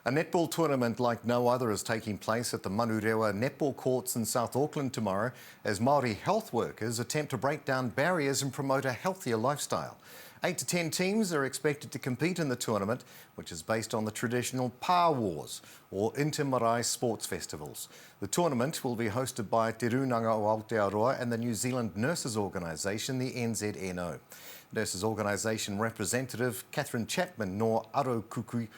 A netball tournament like no other is taking place at the Manurewa Netball Courts in South Auckland tomorrow as Māori health workers attempt to break down barriers and promote a healthier lifestyle. 8 to 10 teams are expected to compete in the tournament, which is based on the traditional Pā Wars, or inter-marae sports festivals. The tournament will be hosted by Te Runanga o Aotearoa and the New Zealand Nurses Organisation, the NZNO. Nurses Organisation representative Catherine Chapman no Arokukui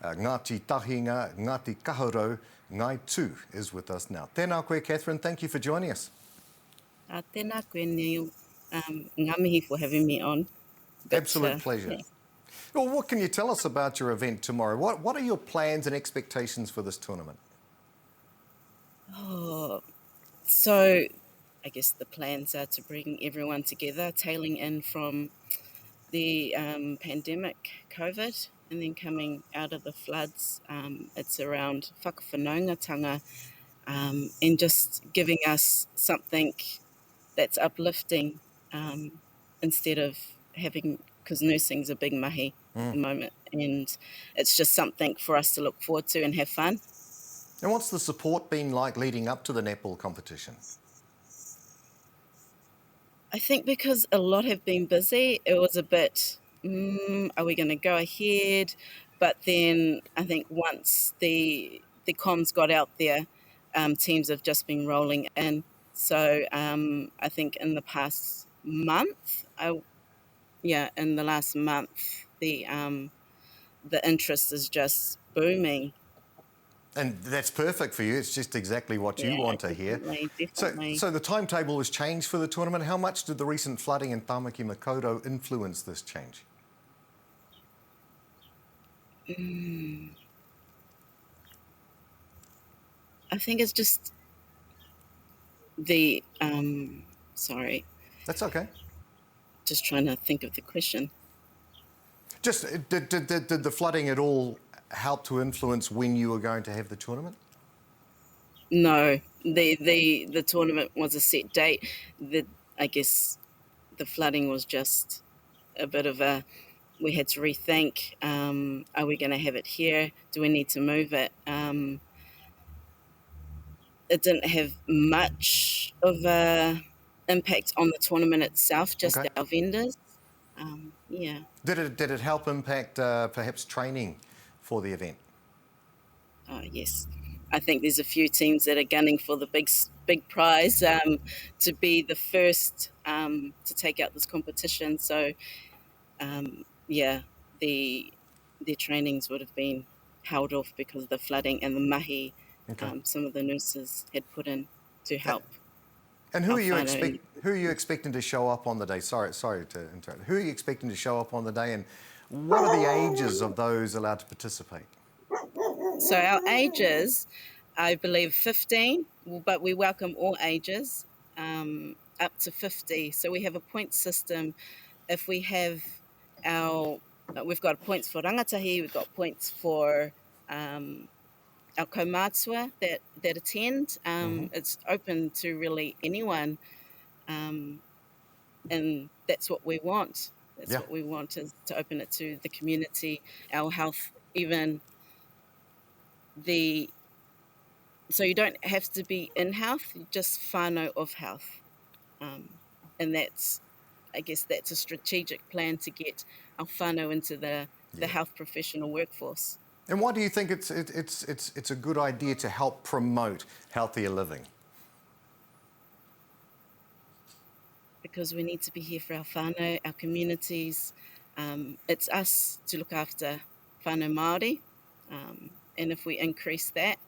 Ngāti Tahinga, Ngāti Kaharo, Ngai Tū is with us now. Tēnā koe, Catherine. Thank you for joining us. Tēnā koe, Neil. Ngā mihi for having me on. Absolute pleasure. Yeah. Well, what can you tell us about your event tomorrow? What are your plans and expectations for this tournament? So I guess the plans are to bring everyone together, tailing in from the pandemic, COVID, and then coming out of the floods. It's around whakawhanaungatanga and just giving us something that's uplifting instead of having, because nursing's a big mahi at the moment, and it's just something for us to look forward to and have fun. And what's the support been like leading up to the netball competition? I think because a lot have been busy, it was a bit, are we going to go ahead? But then I think once the comms got out there, teams have just been rolling in. So I think in the past month, in the last month, the interest is just booming. And that's perfect for you. It's just exactly what you want to hear. Definitely. So the timetable has changed for the tournament. How much did the recent flooding in Tāmaki Makaurau influence this change? I think it's just the sorry. That's okay. Just trying to think of the question. Just did the flooding at all help to influence when you were going to have the tournament? No, the tournament was a set date. I guess the flooding was just a bit of a, we had to rethink, are we going to have it here? Do we need to move it? It didn't have much of a impact on the tournament itself, just our vendors. Yeah. Did it help impact perhaps training for the event? Yes. I think there's a few teams that are gunning for the big prize to be the first to take out this competition. So, their trainings would have been held off because of the flooding and the mahi some of the nurses had put in to help. And who are you expecting to show up on the day? Sorry to interrupt. Who are you expecting to show up on the day, and what are the ages of those allowed to participate? So our ages, I believe 15, but we welcome all ages up to 50. So we have a point system. If we have we've got points for rangatahi, we've got points for our kaumātua that attend. It's open to really anyone, and that's what we want. That's what we want, is to open it to the community, our health, even so you don't have to be in health, just whānau of health. And I guess that's a strategic plan to get our whānau into the health professional workforce. And why do you think it's a good idea to help promote healthier living? Because we need to be here for our whānau, our communities. It's us to look after whānau Māori. And if we increase that,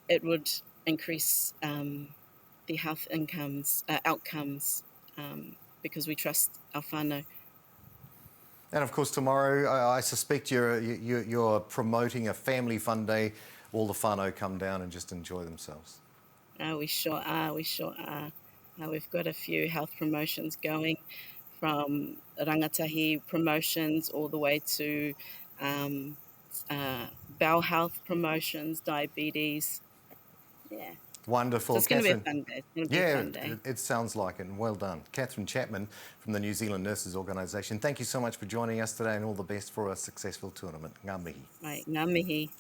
it would increase the health outcomes because we trust our whānau. And of course, tomorrow, I suspect you're promoting a family fun day. All the whānau come down and just enjoy themselves. We sure are. We've got a few health promotions going, from rangatahi promotions all the way to bowel health promotions, diabetes. Yeah. Wonderful. So it's going to be a Catherine. fun day. It's going to be a Yeah, fun day. it sounds like it, and well done. Catherine Chapman from the New Zealand Nurses Organisation, thank you so much for joining us today, and all the best for a successful tournament. Ngā mihi. Right, ngā mihi.